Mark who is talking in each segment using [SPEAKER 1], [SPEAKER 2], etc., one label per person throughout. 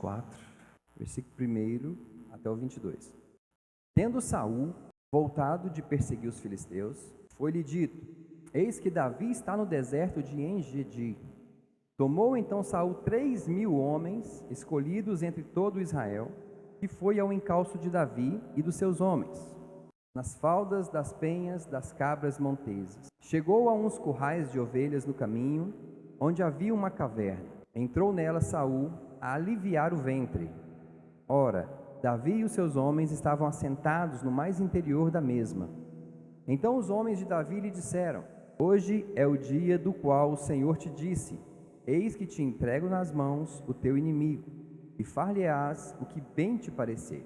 [SPEAKER 1] 24, versículo 1 até o 22. Tendo Saul voltado de perseguir os filisteus, foi-lhe dito: eis que Davi está no deserto de En-Gedi. Tomou então Saul 3.000 homens, escolhidos entre todo Israel, e foi ao encalço de Davi e dos seus homens, nas faldas das penhas das cabras monteses. Chegou a uns currais de ovelhas no caminho, onde havia uma caverna. Entrou nela Saul a aliviar o ventre. Ora, Davi e os seus homens estavam assentados no mais interior da mesma. Então os homens de Davi lhe disseram: hoje é o dia do qual o Senhor te disse: eis que te entrego nas mãos o teu inimigo, e far-lhe-ás o que bem te parecer.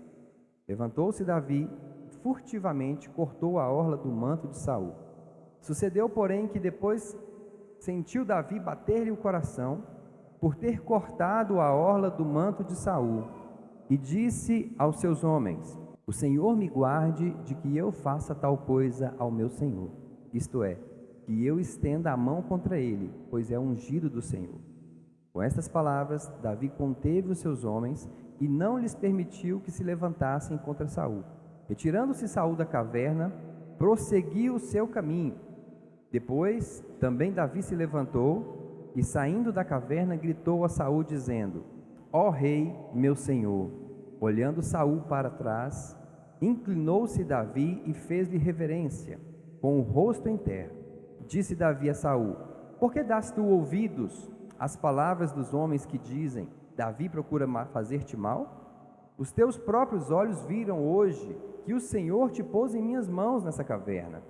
[SPEAKER 1] Levantou-se Davi e furtivamente cortou a orla do manto de Saul. Sucedeu, porém, que depois sentiu Davi bater-lhe o coração por ter cortado a orla do manto de Saul, e disse aos seus homens: o Senhor me guarde de que eu faça tal coisa ao meu Senhor, isto é, que eu estenda a mão contra ele, pois é ungido do Senhor. Com estas palavras, Davi conteve os seus homens e não lhes permitiu que se levantassem contra Saul. Retirando-se Saul da caverna, prosseguiu o seu caminho. Depois, também Davi se levantou e, saindo da caverna, gritou a Saul, dizendo: ó rei, meu senhor. Olhando Saul para trás, inclinou-se Davi e fez-lhe reverência, com o rosto em terra. Disse Davi a Saul: por que dás tu ouvidos às palavras dos homens que dizem: Davi procura fazer-te mal? Os teus próprios olhos viram hoje que o Senhor te pôs em minhas mãos nessa caverna.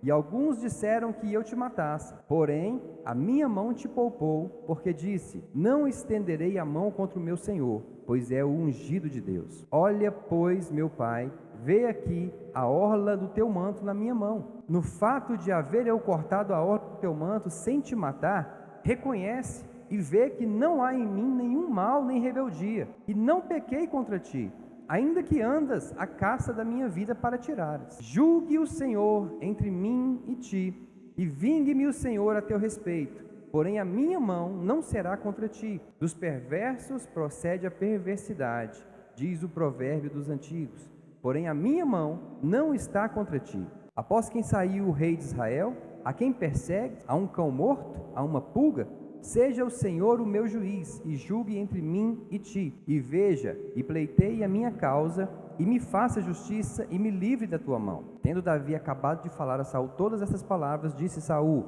[SPEAKER 1] E alguns disseram que eu te matasse, porém a minha mão te poupou, porque disse: não estenderei a mão contra o meu Senhor, pois é o ungido de Deus. Olha, pois, meu pai, vê aqui a orla do teu manto na minha mão. No fato de haver eu cortado a orla do teu manto sem te matar, reconhece e vê que não há em mim nenhum mal nem rebeldia, e não pequei contra ti, ainda que andas à caça da minha vida para tirares. Julgue o Senhor entre mim e ti, e vingue-me o Senhor a teu respeito. Porém a minha mão não será contra ti. Dos perversos procede a perversidade, diz o provérbio dos antigos. Porém a minha mão não está contra ti. Após quem saiu o rei de Israel, a quem persegue, a um cão morto, a uma pulga? Seja o Senhor o meu juiz, e julgue entre mim e ti, e veja, e pleiteie a minha causa, e me faça justiça, e me livre da tua mão. Tendo Davi acabado de falar a Saul todas essas palavras, disse Saul: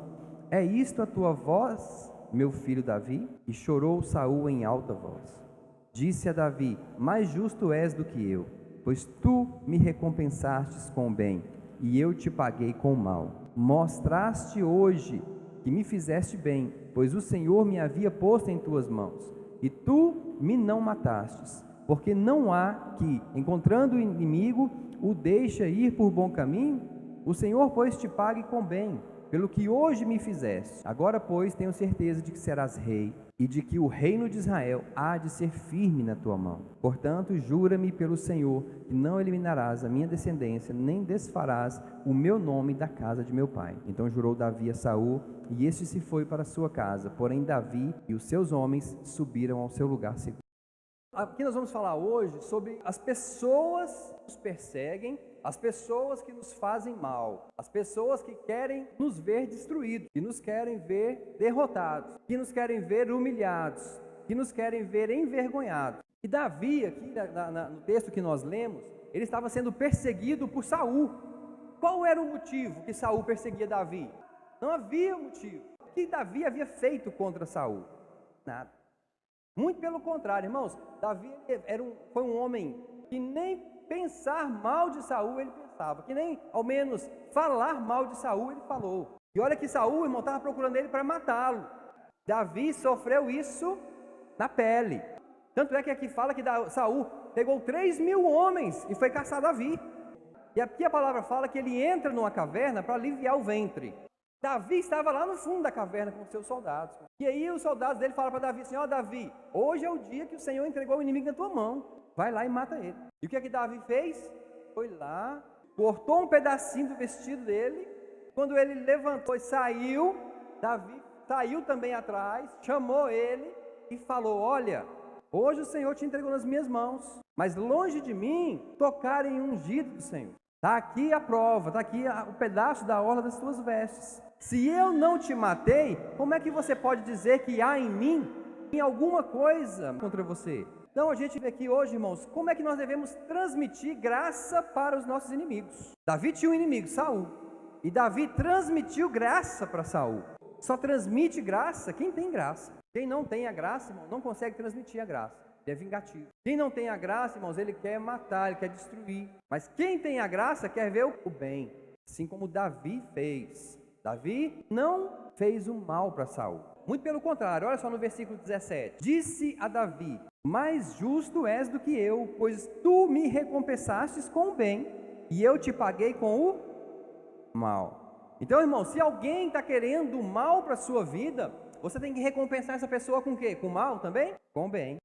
[SPEAKER 1] é isto a tua voz, meu filho Davi? E chorou Saul em alta voz. Disse a Davi: mais justo és do que eu, pois tu me recompensastes com o bem, e eu te paguei com o mal. Mostraste hoje que me fizeste bem, pois o Senhor me havia posto em tuas mãos, e tu me não matastes, porque não há que, encontrando o inimigo, o deixa ir por bom caminho. O Senhor, pois, te pague com bem, pelo que hoje me fizeste. Agora, pois, tenho certeza de que serás rei, e de que o reino de Israel há de ser firme na tua mão. Portanto, jura-me pelo Senhor que não eliminarás a minha descendência, nem desfarás o meu nome da casa de meu pai. Então jurou Davi a Saul, e este se foi para a sua casa. Porém Davi e os seus homens subiram ao seu lugar seguro. Aqui nós vamos falar hoje sobre as pessoas que nos perseguem, as pessoas que nos fazem mal, as pessoas que querem nos ver destruídos, que nos querem ver derrotados, que nos querem ver humilhados, que nos querem ver envergonhados. E Davi, aqui no texto que nós lemos, ele estava sendo perseguido por Saul. Qual era o motivo que Saul perseguia Davi? Não havia motivo. O que Davi havia feito contra Saul? Nada. Muito pelo contrário, irmãos. Davi foi um homem que nem pensar mal de Saul ele pensava, que nem ao menos falar mal de Saul ele falou. E olha que Saul, irmão, estava procurando ele para matá-lo. Davi sofreu isso na pele. Tanto é que aqui fala que Saul pegou 3.000 homens e foi caçar Davi. E aqui a palavra fala que ele entra numa caverna para aliviar o ventre. Davi estava lá no fundo da caverna com os seus soldados. E aí os soldados dele falam para Davi assim: ó Davi, hoje é o dia que o Senhor entregou o inimigo na tua mão. Vai lá e mata ele. E o que é que Davi fez? Foi lá, cortou um pedacinho do vestido dele. Quando ele levantou e saiu, Davi saiu também atrás, chamou ele e falou: olha, Hoje o Senhor te entregou nas minhas mãos, mas longe de mim tocar em ungido do Senhor. Está aqui a prova, está aqui o pedaço da orla das tuas vestes. Se eu não te matei, como é que você pode dizer que há em mim alguma coisa contra você? Então a gente vê aqui hoje, irmãos, como é que nós devemos transmitir graça para os nossos inimigos. Davi tinha um inimigo, Saul, e Davi transmitiu graça para Saul. Só transmite graça quem tem graça. Quem não tem a graça, irmão, não consegue transmitir a graça. Ele é vingativo. Quem não tem a graça, irmãos, ele quer matar, ele quer destruir. Mas quem tem a graça quer ver o bem, assim como Davi fez. Davi não fez o mal para Saul. Muito pelo contrário, olha só no versículo 17. Disse a Davi: mais justo és do que eu, pois tu me recompensastes com o bem, e eu te paguei com o mal. Então, irmão, se alguém está querendo o mal para a sua vida, você tem que recompensar essa pessoa com o quê? Com o mal também? Com o bem.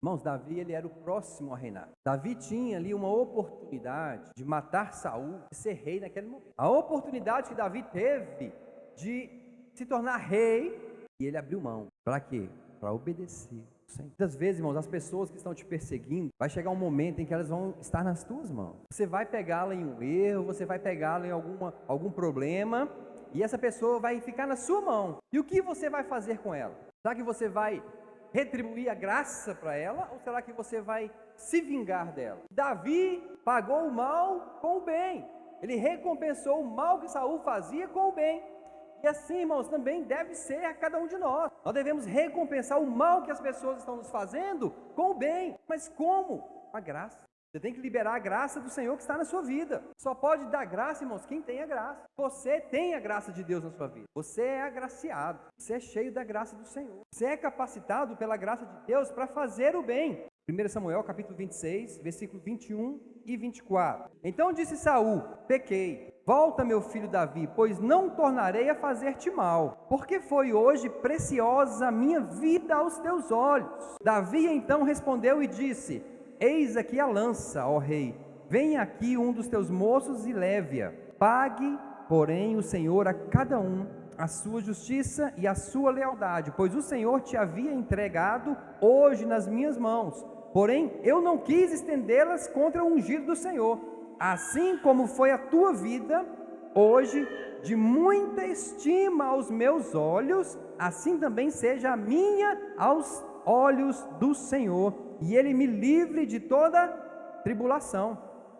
[SPEAKER 1] Irmãos, Davi, ele era o próximo a reinar. Davi tinha ali uma oportunidade de matar Saul, de ser rei naquele momento. A oportunidade que Davi teve de se tornar rei, e ele abriu mão. Para quê? Para obedecer. Muitas vezes, irmãos, as pessoas que estão te perseguindo, vai chegar um momento em que elas vão estar nas tuas mãos. Você vai pegá-la em um erro, você vai pegá-la em algum problema, e essa pessoa vai ficar na sua mão. E o que você vai fazer com ela? Será que você vai retribuir a graça para ela, ou será que você vai se vingar dela? Davi pagou o mal com o bem. Ele recompensou o mal que Saul fazia com o bem. E assim, irmãos, também deve ser a cada um de nós. Nós devemos recompensar o mal que as pessoas estão nos fazendo com o bem. Mas como? A graça. Você tem que liberar a graça do Senhor que está na sua vida. Só pode dar graça, irmãos, quem tem a graça. Você tem a graça de Deus na sua vida. Você é agraciado. Você é cheio da graça do Senhor. Você é capacitado pela graça de Deus para fazer o bem. 1 Samuel, capítulo 26, versículo 21 e 24. Então disse Saul: pequei. Volta, meu filho Davi, pois não tornarei a fazer-te mal, porque foi hoje preciosa a minha vida aos teus olhos. Davi então respondeu e disse: eis aqui a lança, ó rei, venha aqui um dos teus moços e leve-a. Pague, porém, o Senhor a cada um a sua justiça e a sua lealdade, pois o Senhor te havia entregado hoje nas minhas mãos. Porém, eu não quis estendê-las contra o ungido do Senhor. Assim como foi a tua vida hoje de muita estima aos meus olhos, assim também seja a minha aos olhos do Senhor, e Ele me livre de toda tribulação.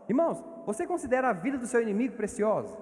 [SPEAKER 1] Irmãos, você considera a vida do seu inimigo preciosa?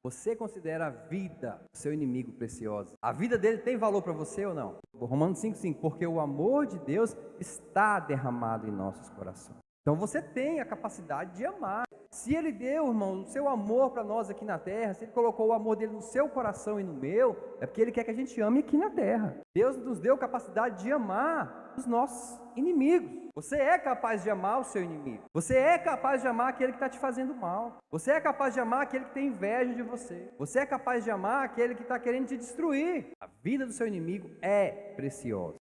[SPEAKER 1] Você considera a vida do seu inimigo preciosa? A vida dele tem valor para você ou não? Romanos 5,5, porque o amor de Deus está derramado em nossos corações. Então você tem a capacidade de amar. Se Ele deu, irmão, o seu amor para nós aqui na terra, se Ele colocou o amor dele no seu coração e no meu, é porque Ele quer que a gente ame aqui na terra. Deus nos deu capacidade de amar os nossos inimigos. Você é capaz de amar o seu inimigo. Você é capaz de amar aquele que está te fazendo mal. Você é capaz de amar aquele que tem inveja de você. Você é capaz de amar aquele que está querendo te destruir. A vida do seu inimigo é preciosa.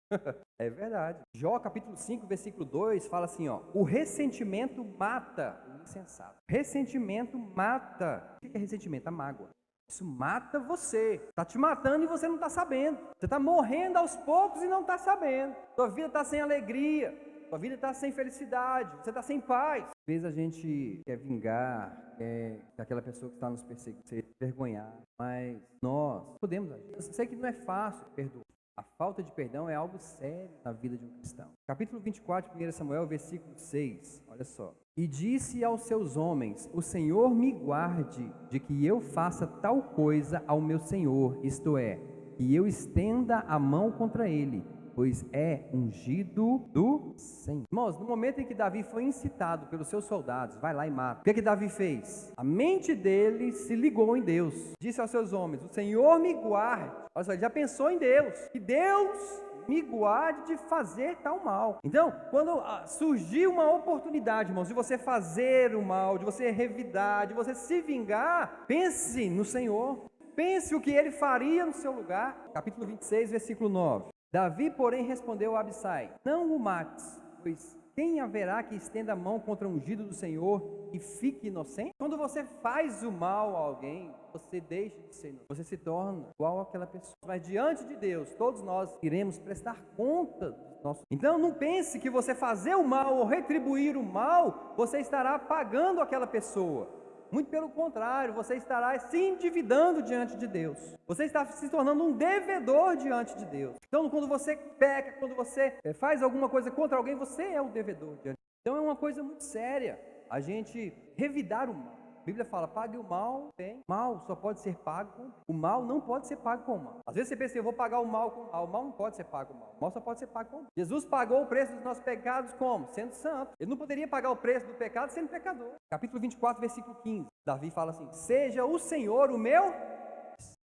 [SPEAKER 1] É verdade. Jó capítulo 5, versículo 2 fala assim, ó: o ressentimento mata o insensato. Ressentimento mata. O que é ressentimento? A mágoa. Isso mata você. Está te matando e você não está sabendo. Você está morrendo aos poucos e não está sabendo. Sua vida está sem alegria. Sua vida está sem felicidade, você está sem paz. Às vezes a gente quer vingar, quer aquela pessoa que está nos perseguindo, se envergonhar, mas nós podemos agir. Eu sei que não é fácil perdoar. A falta de perdão é algo sério na vida de um cristão. Capítulo 24, 1 Samuel, versículo 6, olha só. E disse aos seus homens: o Senhor me guarde de que eu faça tal coisa ao meu Senhor, isto é, que eu estenda a mão contra ele, pois é ungido do Senhor. Irmãos, no momento em que Davi foi incitado pelos seus soldados, vai lá e mata. O que Davi fez? A mente dele se ligou em Deus. Disse aos seus homens: o Senhor me guarde. Olha só, ele já pensou em Deus. Que Deus me guarde de fazer tal mal. Então, quando surgiu uma oportunidade, irmãos, de você fazer o mal, de você revidar, de você se vingar, pense no Senhor. Pense o que ele faria no seu lugar. Capítulo 26, versículo 9. Davi, porém, respondeu a Abissai: não o mates, pois Quem haverá que estenda a mão contra o ungido do Senhor e fique inocente? Quando você faz o mal a alguém, você deixa de ser inocente. Você se torna igual àquela pessoa. Mas diante de Deus, todos nós iremos prestar conta dos nossos. Então não pense que você fazer o mal ou retribuir o mal, você estará pagando aquela pessoa. Muito pelo contrário, você estará se endividando diante de Deus. Você está se tornando um devedor diante de Deus. Então, quando você peca, quando você faz alguma coisa contra alguém, você é o devedor diante de Deus. Então, é uma coisa muito séria a gente revidar o mal. A Bíblia fala, pague o mal, bem. Mal só pode ser pago com o mal. O mal não pode ser pago com o mal. Às vezes você pensa, eu vou pagar o mal com o mal. O mal não pode ser pago com o mal. O mal só pode ser pago com o mal. Jesus pagou o preço dos nossos pecados como? Sendo santo. Ele não poderia pagar o preço do pecado sendo pecador. Capítulo 24, versículo 15. Davi fala assim, seja o Senhor o meu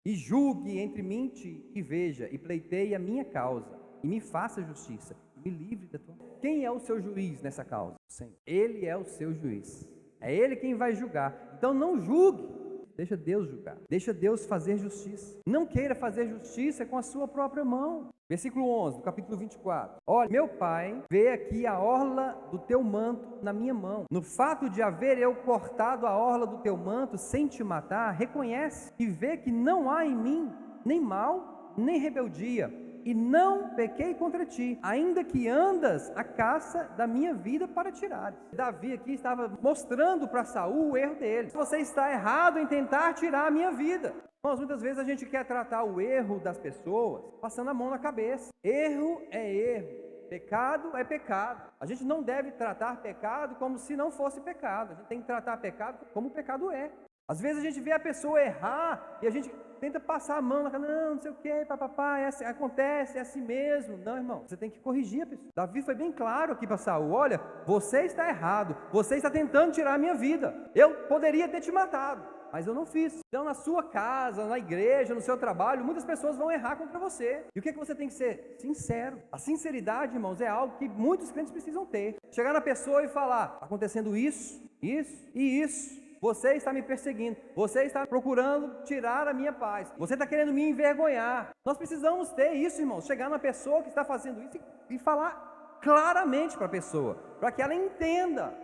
[SPEAKER 1] e julgue entre mim e veja, e pleiteie a minha causa, e me faça justiça, e me livre da tua mão. Quem é o seu juiz nessa causa? O Senhor. Ele é o seu juiz. É Ele quem vai julgar. Então não julgue, deixa Deus julgar. Deixa Deus fazer justiça. Não queira fazer justiça com a sua própria mão. Versículo 11, do capítulo 24. Olha, meu pai, vê aqui a orla do teu manto na minha mão. No fato de haver eu cortado a orla do teu manto sem te matar, reconhece e vê que não há em mim nem mal, nem rebeldia. E não pequei contra ti, ainda que andas à caça da minha vida para tirares. Davi aqui estava mostrando para Saul o erro dele. Você está errado em tentar tirar a minha vida. Irmãos, muitas vezes a gente quer tratar o erro das pessoas passando a mão na cabeça. Erro é erro, pecado é pecado. A gente não deve tratar pecado como se não fosse pecado. A gente tem que tratar pecado como o pecado é. Às vezes a gente vê a pessoa errar e a gente tenta passar a mão na cara, não sei o que, papapá, acontece, é assim mesmo. Não, irmão, você tem que corrigir a pessoa. Davi foi bem claro aqui para Saul, olha, você está errado, você está tentando tirar a minha vida. Eu poderia ter te matado, mas eu não fiz. Então na sua casa, na igreja, no seu trabalho, muitas pessoas vão errar contra você. E o que você tem que ser? Sincero. A sinceridade, irmãos, é algo que muitos crentes precisam ter. Chegar na pessoa e falar, está acontecendo isso e isso. Você está me perseguindo, você está procurando tirar a minha paz, você está querendo me envergonhar. Nós precisamos ter isso, irmãos, chegar na pessoa que está fazendo isso e falar claramente para a pessoa, para que ela entenda,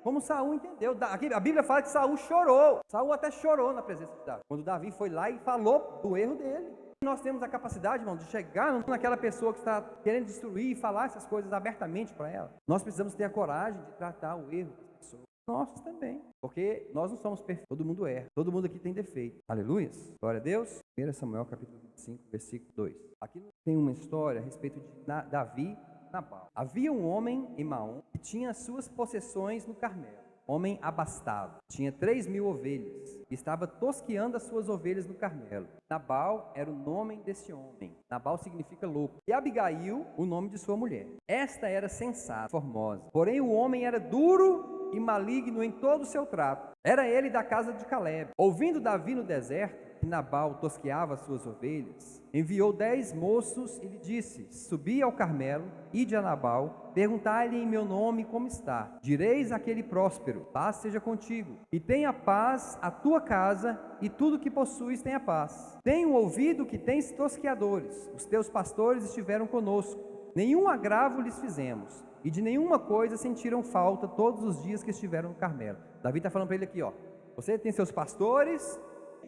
[SPEAKER 1] como Saul entendeu. A Bíblia fala que Saul chorou, Saul até chorou na presença de Davi, quando Davi foi lá e falou do erro dele. Nós temos a capacidade, irmão, de chegar naquela pessoa que está querendo destruir e falar essas coisas abertamente para ela. Nós precisamos ter a coragem de tratar o erro das pessoas. Nós também, porque nós não somos perfeitos, todo mundo erra, todo mundo aqui tem defeito. Aleluia, glória a Deus. 1 Samuel capítulo 25, versículo 2. Aqui tem uma história a respeito de Davi e Nabal. Havia um homem em Maom que tinha suas possessões no Carmelo. Homem abastado, tinha 3.000 ovelhas, estava tosqueando as suas ovelhas no Carmelo. Nabal era o nome desse homem. Nabal significa louco. E Abigail, o nome de sua mulher. Esta era sensata, formosa. Porém o homem era duro e maligno em todo o seu trato. Era ele da casa de Caleb. Ouvindo Davi no deserto que Nabal tosqueava as suas ovelhas, enviou 10 moços e lhe disse: subi ao Carmelo, ide a Nabal, perguntai-lhe em meu nome como está. Direis àquele próspero: paz seja contigo, e tenha paz a tua casa, e tudo que possuis tenha paz. Tenho ouvido que tens tosqueadores, os teus pastores estiveram conosco, nenhum agravo lhes fizemos, e de nenhuma coisa sentiram falta todos os dias que estiveram no Carmelo. Davi está falando para ele aqui, ó, você tem seus pastores,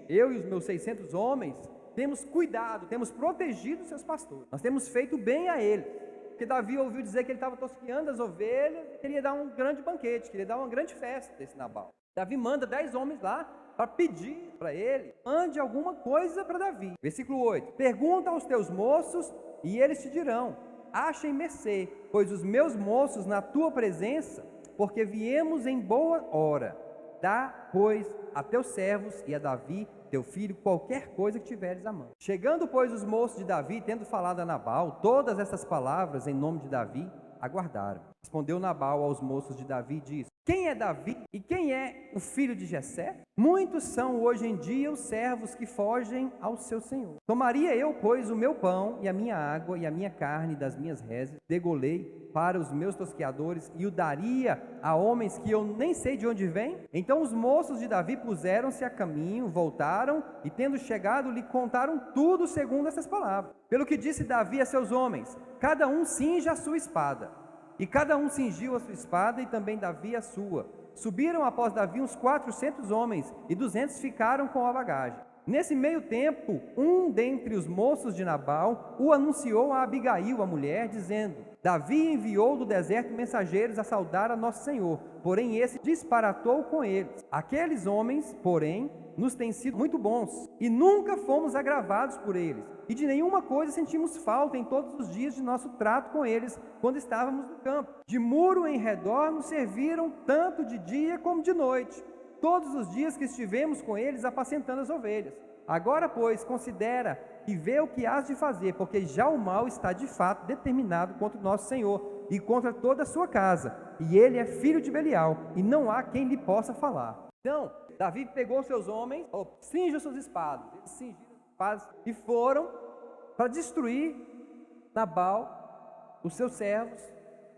[SPEAKER 1] eu e os meus 600 homens temos cuidado, temos protegido os seus pastores, nós temos feito bem a eles, porque Davi ouviu dizer que ele estava tosqueando as ovelhas, queria dar um grande banquete, queria dar uma grande festa desse Nabal. Davi manda 10 homens lá para pedir para ele, mande alguma coisa para Davi. Versículo 8, pergunta aos teus moços e eles te dirão: achem mercê, pois os meus moços na tua presença, porque viemos em boa hora. Dá, pois, a teus servos e a Davi, teu filho, qualquer coisa que tiveres à mão. Chegando, pois, os moços de Davi, tendo falado a Nabal todas essas palavras em nome de Davi, aguardaram. Respondeu Nabal aos moços de Davi e disse: quem é Davi e quem é o filho de Jessé? Muitos são hoje em dia os servos que fogem ao seu senhor. Tomaria eu, pois, o meu pão e a minha água e a minha carne das minhas reses, degolei para os meus tosqueadores e o daria a homens que eu nem sei de onde vêm? Então os moços de Davi puseram-se a caminho, voltaram e, tendo chegado, lhe contaram tudo segundo essas palavras. Pelo que disse Davi a seus homens: cada um cinja a sua espada. E cada um cingiu a sua espada, e também Davi a sua. Subiram após Davi uns 400 homens, e 200 ficaram com a bagagem. Nesse meio tempo, um dentre os moços de Nabal o anunciou a Abigail, a mulher, dizendo: Davi enviou do deserto mensageiros a saudar a nosso Senhor, porém esse disparatou com eles. Aqueles homens, porém, nos têm sido muito bons, e nunca fomos agravados por eles, e de nenhuma coisa sentimos falta em todos os dias de nosso trato com eles, quando estávamos no campo. De muro em redor nos serviram tanto de dia como de noite, todos os dias que estivemos com eles apacentando as ovelhas. Agora, pois, considera e vê o que has de fazer, porque já o mal está de fato determinado contra o nosso Senhor e contra toda a sua casa, e ele é filho de Belial, e não há quem lhe possa falar. Então, Davi pegou seus homens, falou: cinjam suas espadas. Eles cingiram as espadas e foram para destruir Nabal, os seus servos,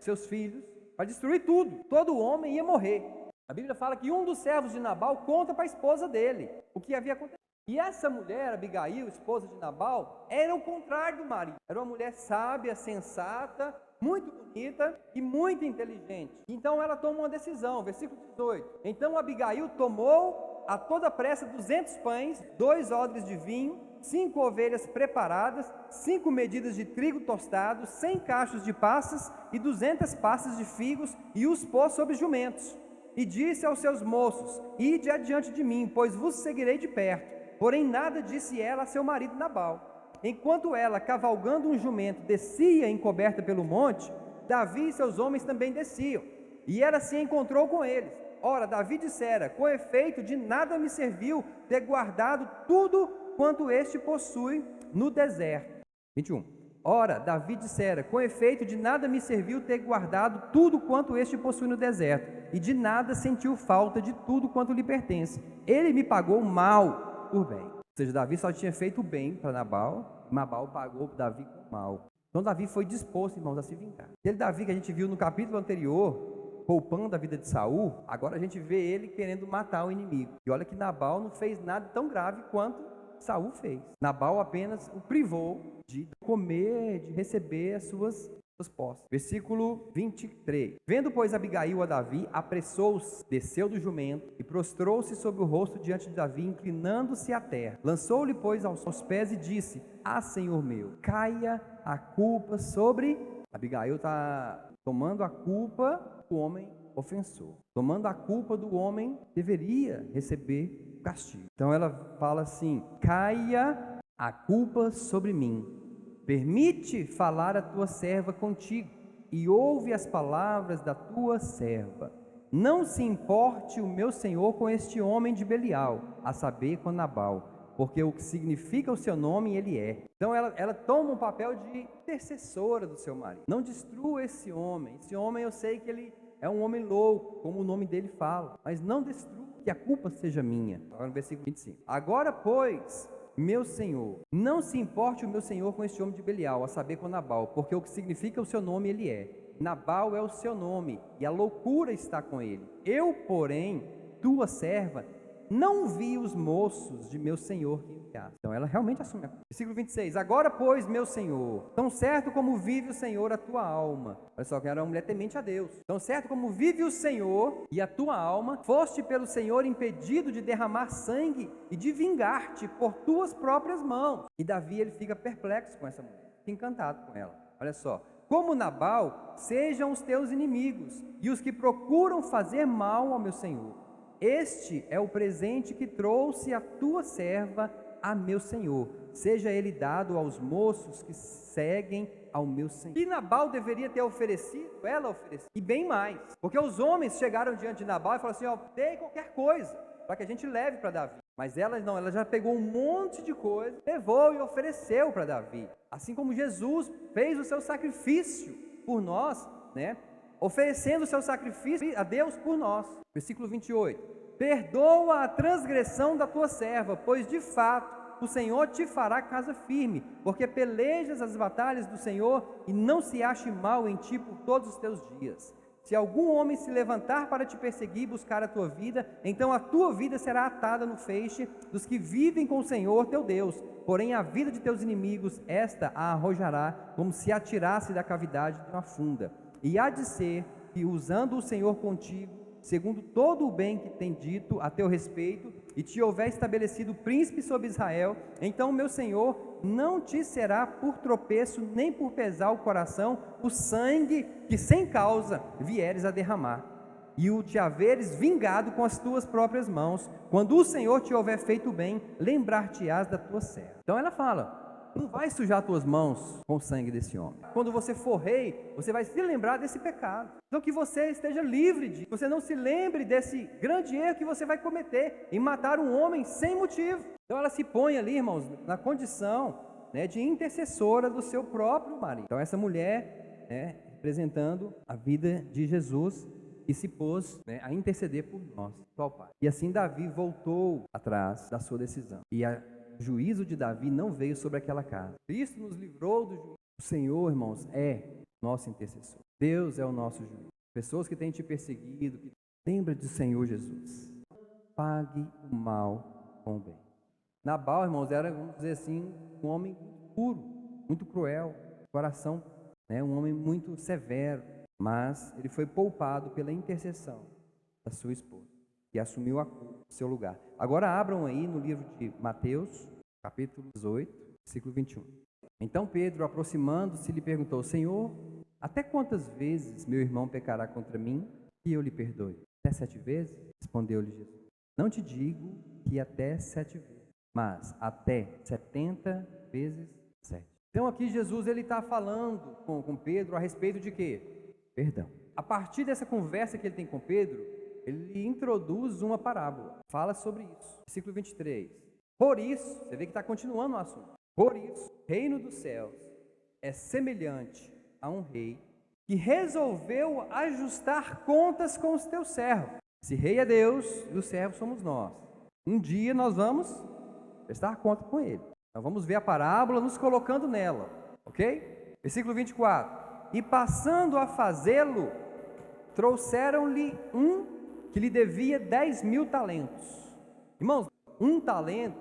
[SPEAKER 1] seus filhos, para destruir tudo. Todo homem ia morrer. A Bíblia fala que um dos servos de Nabal conta para a esposa dele o que havia acontecido. E essa mulher, Abigail, esposa de Nabal, era o contrário do marido. Era uma mulher sábia, sensata, muito bonita e muito inteligente. Então ela toma uma decisão, versículo 18. Então Abigail tomou a toda pressa 200 pães, 2 odres de vinho, 5 ovelhas preparadas, 5 medidas de trigo tostado, 100 cachos de passas e 200 passas de figos, e os pôs sobre jumentos. E disse aos seus moços: ide adiante de mim, pois vos seguirei de perto. Porém nada disse ela a seu marido Nabal. Enquanto ela, cavalgando um jumento, descia encoberta pelo monte, Davi e seus homens também desciam, e ela se encontrou com eles. Ora, Davi dissera: com efeito, de nada me serviu ter guardado tudo quanto este possui no deserto. 21. Ora, Davi dissera: com efeito, de nada me serviu ter guardado tudo quanto este possui no deserto, e de nada sentiu falta de tudo quanto lhe pertence. Ele me pagou mal por bem. Ou seja, Davi só tinha feito bem para Nabal, e Nabal pagou Davi com mal. Então Davi foi disposto, irmãos, a se vingar. Aquele Davi que a gente viu no capítulo anterior, poupando a vida de Saul, agora a gente vê ele querendo matar o inimigo. E olha que Nabal não fez nada tão grave quanto Saul fez. Nabal apenas o privou de comer, de receber as suas posses. Versículo 23. Vendo, pois, Abigail a Davi, apressou-se, desceu do jumento e prostrou-se sobre o rosto diante de Davi, inclinando-se à terra. Lançou-lhe, pois, aos pés e disse: ah, Senhor meu, caia a culpa sobre... Abigail está tomando a culpa do homem ofensor, tomando a culpa do homem que deveria receber o castigo. Então ela fala assim: caia a culpa sobre mim. Permite falar a tua serva contigo, e ouve as palavras da tua serva. Não se importe o meu senhor com este homem de Belial, a saber, com Nabal, porque o que significa o seu nome ele é. Então ela toma um papel de intercessora do seu marido. Não destrua esse homem. Esse homem, eu sei que ele é um homem louco, como o nome dele fala, mas não destrua, que a culpa seja minha. Agora no versículo 25. Agora, pois, meu senhor, não se importe o meu senhor com este homem de Belial, a saber, com Nabal, porque o que significa o seu nome ele é. Nabal é o seu nome, e a loucura está com ele. Eu, porém, tua serva, não vi os moços de meu senhor que enviaste. Então ela realmente assume a culpa. Versículo 26. Agora, pois, meu senhor, tão certo como vive o Senhor a tua alma. Olha só, que era uma mulher temente a Deus. Tão certo como vive o Senhor e a tua alma, foste pelo Senhor impedido de derramar sangue e de vingar-te por tuas próprias mãos. E Davi, ele fica perplexo com essa mulher, fica encantado com ela. Olha só. Como Nabal, sejam os teus inimigos e os que procuram fazer mal ao meu senhor. Este é o presente que trouxe a tua serva a meu senhor. Seja ele dado aos moços que seguem ao meu senhor. E Nabal deveria ter oferecido, ela ofereceu, e bem mais. Porque os homens chegaram diante de Nabal e falaram assim: ó, dê qualquer coisa para que a gente leve para Davi. Mas ela não, ela já pegou um monte de coisa, levou e ofereceu para Davi. Assim como Jesus fez o seu sacrifício por nós, né? Oferecendo o seu sacrifício a Deus por nós. Versículo 28. Perdoa a transgressão da tua serva, pois de fato o Senhor te fará casa firme, porque pelejas as batalhas do Senhor e não se ache mal em ti por todos os teus dias. Se algum homem se levantar para te perseguir e buscar a tua vida, então a tua vida será atada no feixe dos que vivem com o Senhor teu Deus. Porém a vida de teus inimigos, esta a arrojará como se atirasse da cavidade de uma funda. E há de ser que, usando o Senhor contigo, segundo todo o bem que tem dito a teu respeito, e te houver estabelecido príncipe sobre Israel, então o meu Senhor não te será por tropeço, nem por pesar o coração, o sangue que sem causa vieres a derramar, e o te haveres vingado com as tuas próprias mãos. Quando o Senhor te houver feito bem, lembrar-te-ás da tua serva. Então ela fala: não vai sujar tuas mãos com o sangue desse homem. Quando você for rei, você vai se lembrar desse pecado. Então que você esteja livre de, você não se lembre desse grande erro que você vai cometer em matar um homem sem motivo. Então ela se põe ali, irmãos, na condição, né, de intercessora do seu próprio marido. Então essa mulher, né, representando a vida de Jesus, que se pôs, né, a interceder por nós, ao Pai. E assim Davi voltou atrás da sua decisão. E o juízo de Davi não veio sobre aquela casa. Cristo nos livrou do juízo. O Senhor, irmãos, é nosso intercessor. Deus é o nosso juiz. Pessoas que têm te perseguido, lembra do Senhor Jesus. Pague o mal com o bem. Nabal, irmãos, era, vamos dizer assim, um homem puro, muito cruel, coração, né, um homem muito severo, mas ele foi poupado pela intercessão da sua esposa e assumiu a culpa no seu lugar. Agora abram aí no livro de Mateus, capítulo 18, versículo 21. Então Pedro, aproximando-se, lhe perguntou: Senhor, até quantas vezes meu irmão pecará contra mim e eu lhe perdoe? Até 7 vezes? Respondeu-lhe Jesus: não te digo que até 7 vezes, mas até 70 vezes 7. Então aqui Jesus está falando com Pedro a respeito de quê? Perdão. A partir dessa conversa que ele tem com Pedro, ele introduz uma parábola, fala sobre isso. Versículo 23. Por isso, você vê que está continuando o assunto. Por isso, o reino dos céus é semelhante a um rei que resolveu ajustar contas com os teus servos. Esse rei é Deus e os servos somos nós. Um dia nós vamos prestar conta com ele. Então vamos ver a parábola nos colocando nela, ok? Versículo 24. E passando a fazê-lo, trouxeram-lhe um que lhe devia 10.000 talentos. Irmãos, um talento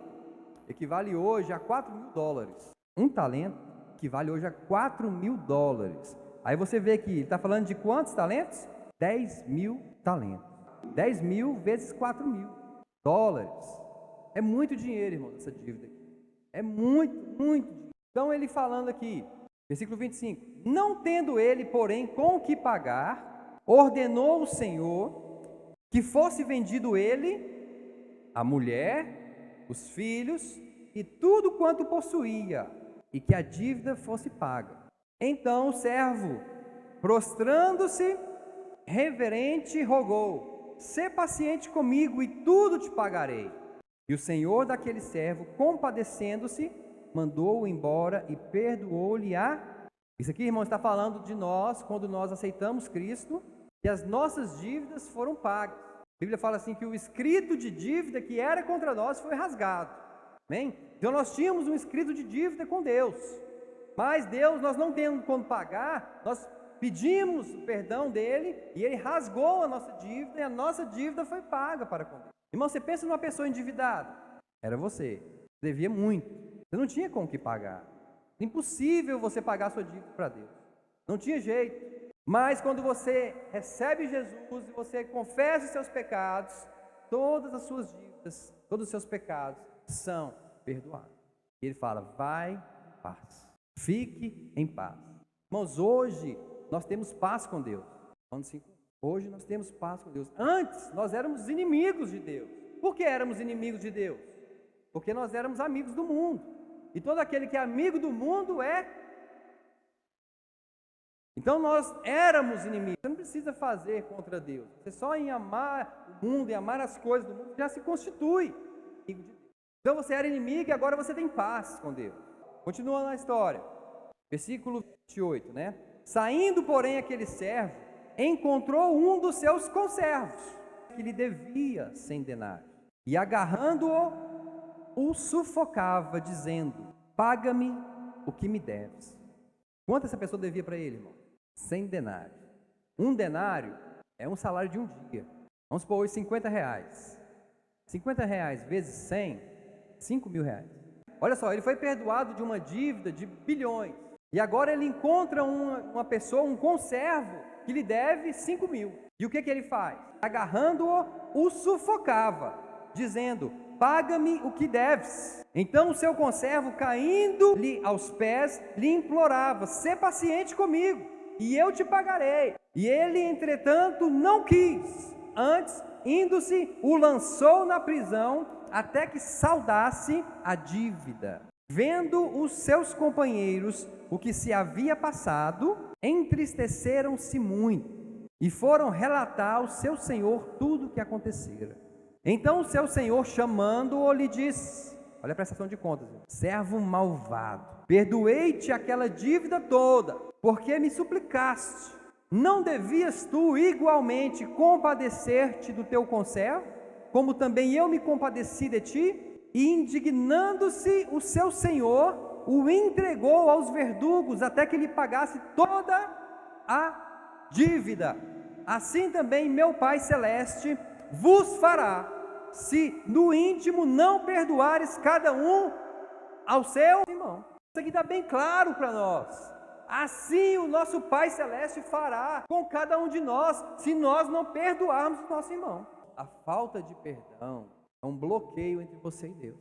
[SPEAKER 1] equivale hoje a $4.000. Um talento equivale hoje a $4.000. Aí você vê que ele está falando de quantos talentos? 10.000 talentos. 10.000 vezes $4.000. É muito dinheiro, irmão, essa dívida aqui. É muito, muito dinheiro. Então ele falando aqui, versículo 25. Não tendo ele, porém, com o que pagar, ordenou o Senhor que fosse vendido ele, a mulher, os filhos e tudo quanto possuía, e que a dívida fosse paga. Então o servo, prostrando-se, reverente, rogou: sê paciente comigo e tudo te pagarei. E o senhor daquele servo, compadecendo-se, mandou-o embora e perdoou-lhe a... Isso aqui, irmão, está falando de nós, quando nós aceitamos Cristo, e as nossas dívidas foram pagas. A Bíblia fala assim que o escrito de dívida que era contra nós foi rasgado. Amém? Então nós tínhamos um escrito de dívida com Deus. Mas Deus, nós não temos como pagar, nós pedimos o perdão dele e ele rasgou a nossa dívida e a nossa dívida foi paga para com Deus. Irmão, você pensa numa pessoa endividada? Era você. Devia muito. Você não tinha com o que pagar. Impossível você pagar a sua dívida para Deus. Não tinha jeito. Mas quando você recebe Jesus e você confessa os seus pecados, todas as suas dívidas, todos os seus pecados são perdoados. E ele fala: vai em paz, fique em paz. Irmãos, hoje nós temos paz com Deus. Hoje nós temos paz com Deus. Antes nós éramos inimigos de Deus. Por que éramos inimigos de Deus? Porque nós éramos amigos do mundo. E todo aquele que é amigo do mundo é... Então nós éramos inimigos. Você não precisa fazer contra Deus. Você só em amar o mundo e amar as coisas do mundo já se constitui inimigo de Deus. Então você era inimigo e agora você tem paz com Deus. Continuando a história. Versículo 28, né? Saindo, porém, aquele servo, encontrou um dos seus conservos, que lhe devia 100 denários. E agarrando-o, o sufocava, dizendo: paga-me o que me deves. Quanto essa pessoa devia para ele, irmão? 100 denários. Um denário é um salário de um dia. Vamos supor hoje R$50. R$50 vezes 100, R$5.000. Olha só, ele foi perdoado de uma dívida de bilhões. E agora ele encontra uma pessoa, um conservo, que lhe deve 5.000. E o que ele faz? Agarrando-o, o sufocava, dizendo: paga-me o que deves. Então o seu conservo, caindo-lhe aos pés, lhe implorava: sê paciente comigo, e eu te pagarei. E ele, entretanto, não quis. Antes, indo-se, o lançou na prisão, até que saldasse a dívida. Vendo os seus companheiros o que se havia passado, entristeceram-se muito e foram relatar ao seu senhor tudo o que acontecera. Então o seu senhor, chamando-o, lhe disse: olha a prestação de contas, servo malvado, perdoei-te aquela dívida toda, porque me suplicaste. Não devias tu igualmente compadecer-te do teu conservo, como também eu me compadeci de ti? E indignando-se o seu senhor, o entregou aos verdugos até que lhe pagasse toda a dívida. Assim também meu Pai Celeste vos fará, se no íntimo não perdoares cada um ao seu irmão. Isso aqui está bem claro para nós. Assim o nosso Pai Celeste fará com cada um de nós, se nós não perdoarmos o nosso irmão. A falta de perdão é um bloqueio entre você e Deus.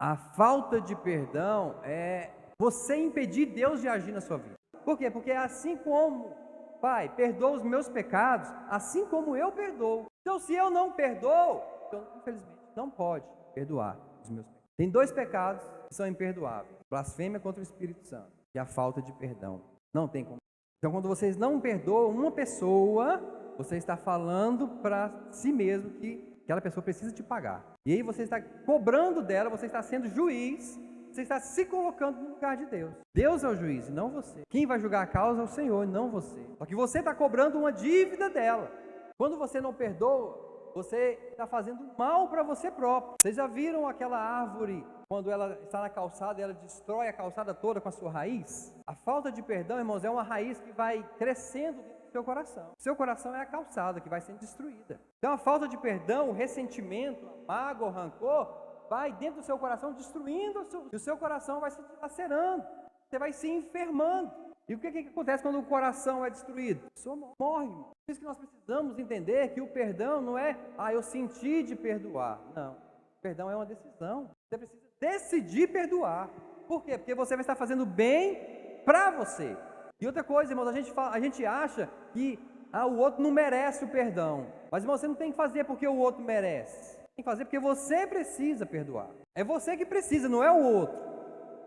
[SPEAKER 1] A falta de perdão é você impedir Deus de agir na sua vida. Por quê? Porque assim como, Pai, perdoa os meus pecados, assim como eu perdoo. Então, se eu não perdoo, então, infelizmente, não pode perdoar os meus pecados. Tem 2 pecados que são imperdoáveis: blasfêmia contra o Espírito Santo e a falta de perdão. Não tem como. Então, quando vocês não perdoam uma pessoa, você está falando para si mesmo que aquela pessoa precisa te pagar. E aí você está cobrando dela, você está sendo juiz, você está se colocando no lugar de Deus. Deus é o juiz e não você. Quem vai julgar a causa é o Senhor e não você. Só que você está cobrando uma dívida dela. Quando você não perdoa, você está fazendo mal para você próprio. Vocês já viram aquela árvore, quando ela está na calçada e ela destrói a calçada toda com a sua raiz? A falta de perdão, irmãos, é uma raiz que vai crescendo dentro do seu coração. Seu coração é a calçada que vai sendo destruída. Então a falta de perdão, o ressentimento, a mágoa, o rancor, vai dentro do seu coração destruindo, e o seu coração vai se dilacerando, você vai se enfermando. E o que acontece quando o coração é destruído? A pessoa morre, irmão. Por isso que nós precisamos entender que o perdão não é, eu senti de perdoar. Não, o perdão é uma decisão. Você precisa decidir perdoar. Por quê? Porque você vai estar fazendo bem para você. E outra coisa, irmãos, a gente acha que o outro não merece o perdão. Mas, irmão, você não tem que fazer porque o outro merece. Tem que fazer porque você precisa perdoar. É você que precisa, não é o outro.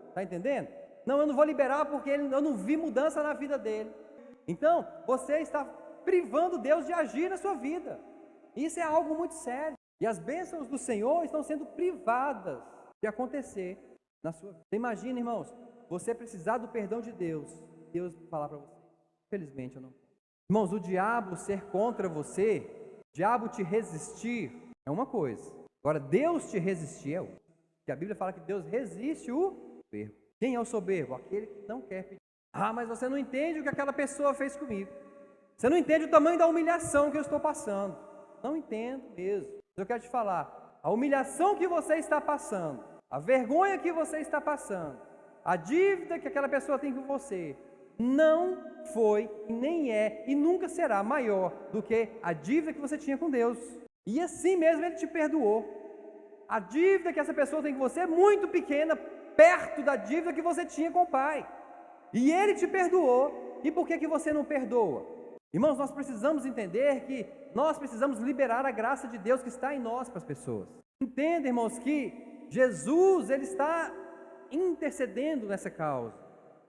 [SPEAKER 1] Está entendendo? Não, eu não vou liberar porque eu não vi mudança na vida dele. Então, você está privando Deus de agir na sua vida. Isso é algo muito sério. E as bênçãos do Senhor estão sendo privadas de acontecer na sua vida. Você imagina, irmãos, você precisar do perdão de Deus. Deus falar para você: infelizmente eu não. Irmãos, o diabo ser contra você, o diabo te resistir, é uma coisa. Agora, Deus te resistir é outra. Porque a Bíblia fala que Deus resiste o soberbo. Quem é o soberbo? Aquele que não quer pedir. Mas você não entende o que aquela pessoa fez comigo. Você não entende o tamanho da humilhação que eu estou passando. Não entendo mesmo. Eu quero te falar, a humilhação que você está passando, a vergonha que você está passando, a dívida que aquela pessoa tem com você, não foi, nem é e nunca será maior do que a dívida que você tinha com Deus. E assim mesmo Ele te perdoou. A dívida que essa pessoa tem com você é muito pequena, perto da dívida que você tinha com o Pai. E Ele te perdoou. E por que você não perdoa? Irmãos, nós precisamos entender que nós precisamos liberar a graça de Deus que está em nós para as pessoas. Entenda, irmãos, que Jesus, Ele está intercedendo nessa causa.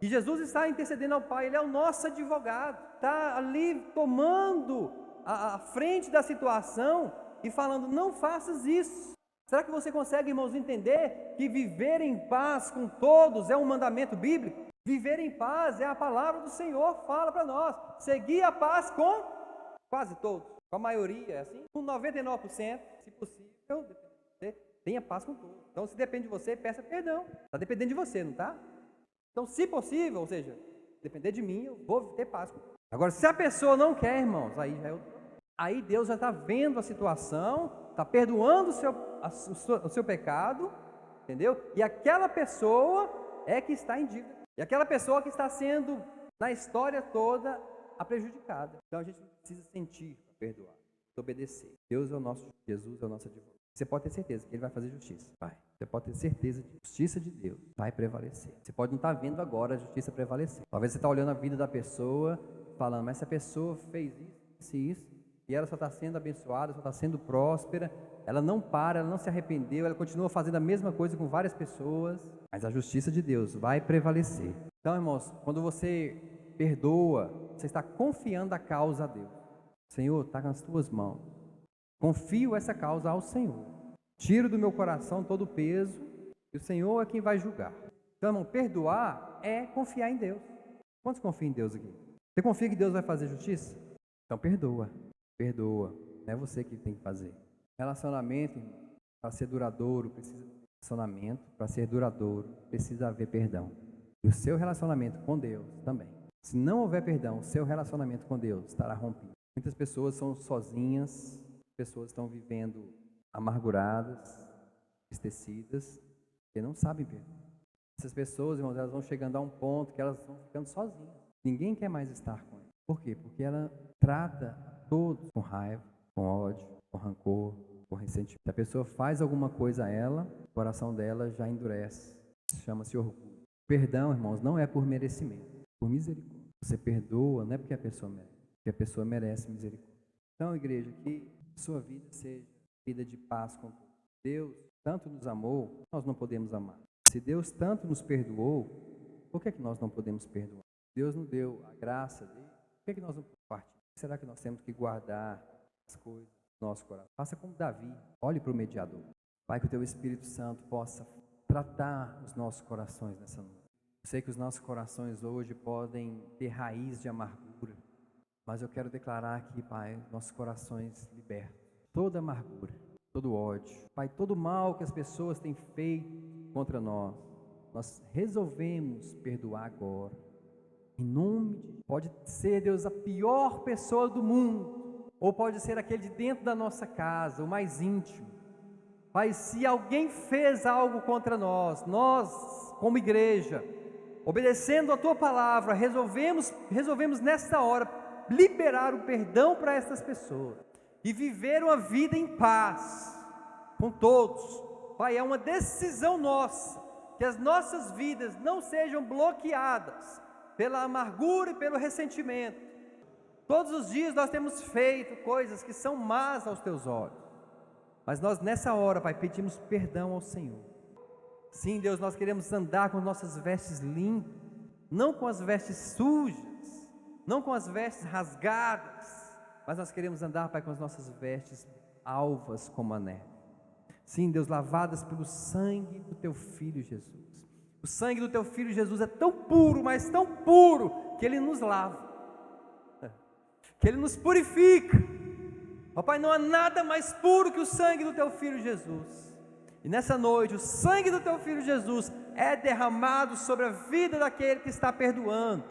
[SPEAKER 1] E Jesus está intercedendo ao Pai, Ele é o nosso advogado. Está ali tomando a frente da situação e falando: não faças isso. Será que você consegue, irmãos, entender que viver em paz com todos é um mandamento bíblico? Viver em paz é a palavra do Senhor, fala para nós. Seguir a paz com quase todos, com a maioria, é assim? Com 99%, se possível, você tenha paz com todos. Então, se depende de você, peça perdão. Está dependendo de você, não está? Então, se possível, ou seja, depender de mim, eu vou ter paz com todos. Agora, se a pessoa não quer, irmãos, aí Deus já está vendo a situação, está perdoando o seu pecado, entendeu? E aquela pessoa é que está em dívida. E aquela pessoa que está sendo, na história toda, a prejudicada. Então a gente precisa sentir para perdoar, obedecer. Deus é o nosso, Jesus é o nosso advogado. Você pode ter certeza que Ele vai fazer justiça. Vai. Você pode ter certeza que a justiça de Deus vai prevalecer. Você pode não estar vendo agora a justiça prevalecer. Talvez você está olhando a vida da pessoa, falando, mas essa pessoa fez isso e isso, e ela só está sendo abençoada, só está sendo próspera, ela não para, ela não se arrependeu, ela continua fazendo a mesma coisa com várias pessoas, mas a justiça de Deus vai prevalecer. Então, irmãos, quando você perdoa, você está confiando a causa a Deus. Senhor, está nas tuas mãos. Confio essa causa ao Senhor. Tiro do meu coração todo o peso, e o Senhor é quem vai julgar. Então, irmão, perdoar é confiar em Deus. Quantos confiam em Deus aqui? Você confia que Deus vai fazer justiça? Então perdoa. Perdoa. Não é você que tem que fazer. Relacionamento, para ser duradouro, precisa de relacionamento. Para ser duradouro, precisa haver perdão. E o seu relacionamento com Deus também. Se não houver perdão, o seu relacionamento com Deus estará rompido. Muitas pessoas são sozinhas, pessoas estão vivendo amarguradas, entristecidas, porque não sabem perdoar. Essas pessoas, irmãos, elas vão chegando a um ponto que elas estão ficando sozinhas. Ninguém quer mais estar com ela. Por quê? Porque ela trata a todos com raiva, com ódio, com rancor, com ressentimento. Se a pessoa faz alguma coisa a ela, o coração dela já endurece. Chama-se orgulho. Perdão, irmãos, não é por merecimento, é por misericórdia. Você perdoa, não é porque a pessoa merece, porque a pessoa merece misericórdia. Então, igreja, que sua vida seja vida de paz com todos. Deus tanto nos amou, nós não podemos amar. Se Deus tanto nos perdoou, por que é que nós não podemos perdoar? Deus nos deu a graça dele, por que é que nós não podemos partir? Será que nós temos que guardar as coisas no nosso coração? Faça como Davi, olhe para o mediador. Pai, que o teu Espírito Santo possa tratar os nossos corações nessa noite. Eu sei que os nossos corações hoje podem ter raiz de amargura, mas eu quero declarar aqui, Pai, nossos corações libertos. Toda amargura, todo ódio, Pai, todo mal que as pessoas têm feito contra nós, nós resolvemos perdoar agora. Em nome de Deus. Pode ser, Deus, a pior pessoa do mundo, ou pode ser aquele de dentro da nossa casa, o mais íntimo. Pai, se alguém fez algo contra nós, como igreja, obedecendo a Tua palavra, resolvemos nesta hora liberar o perdão para essas pessoas e viver uma vida em paz com todos. Pai, é uma decisão nossa que as nossas vidas não sejam bloqueadas pela amargura e pelo ressentimento. Todos os dias nós temos feito coisas que são más aos Teus olhos, mas nós nessa hora, Pai, pedimos perdão ao Senhor. Sim, Deus, nós queremos andar com nossas vestes limpas, não com as vestes sujas, não com as vestes rasgadas, mas nós queremos andar, Pai, com as nossas vestes alvas como a neve. Sim, Deus, lavadas pelo sangue do Teu Filho Jesus. O sangue do Teu Filho Jesus é tão puro, mas tão puro, que Ele nos lava, que Ele nos purifica. Ó Pai, não há nada mais puro que o sangue do Teu Filho Jesus. E nessa noite, o sangue do Teu Filho Jesus é derramado sobre a vida daquele que está perdoando,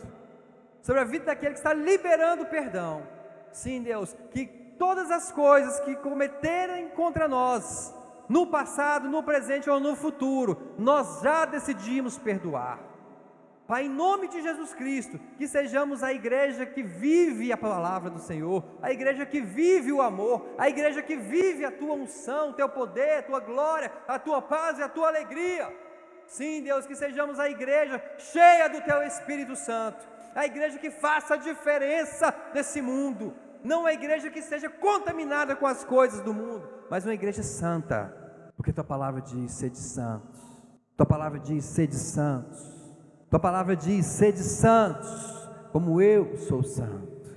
[SPEAKER 1] sobre a vida daquele que está liberando perdão. Sim, Deus, que todas as coisas que cometerem contra nós, no passado, no presente ou no futuro, nós já decidimos perdoar. Pai, em nome de Jesus Cristo, que sejamos a igreja que vive a palavra do Senhor, a igreja que vive o amor, a igreja que vive a Tua unção, o Teu poder, a Tua glória, a Tua paz e a Tua alegria. Sim, Deus, que sejamos a igreja cheia do Teu Espírito Santo, a igreja que faça a diferença nesse mundo, não a igreja que seja contaminada com as coisas do mundo, mas uma igreja santa, porque Tua palavra diz: sede santos. Tua palavra diz: sede santos. Tua palavra diz: sede santos, como eu sou santo.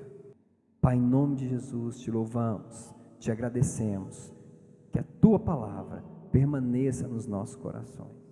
[SPEAKER 1] Pai, em nome de Jesus, Te louvamos, Te agradecemos, que a Tua palavra permaneça nos nossos corações.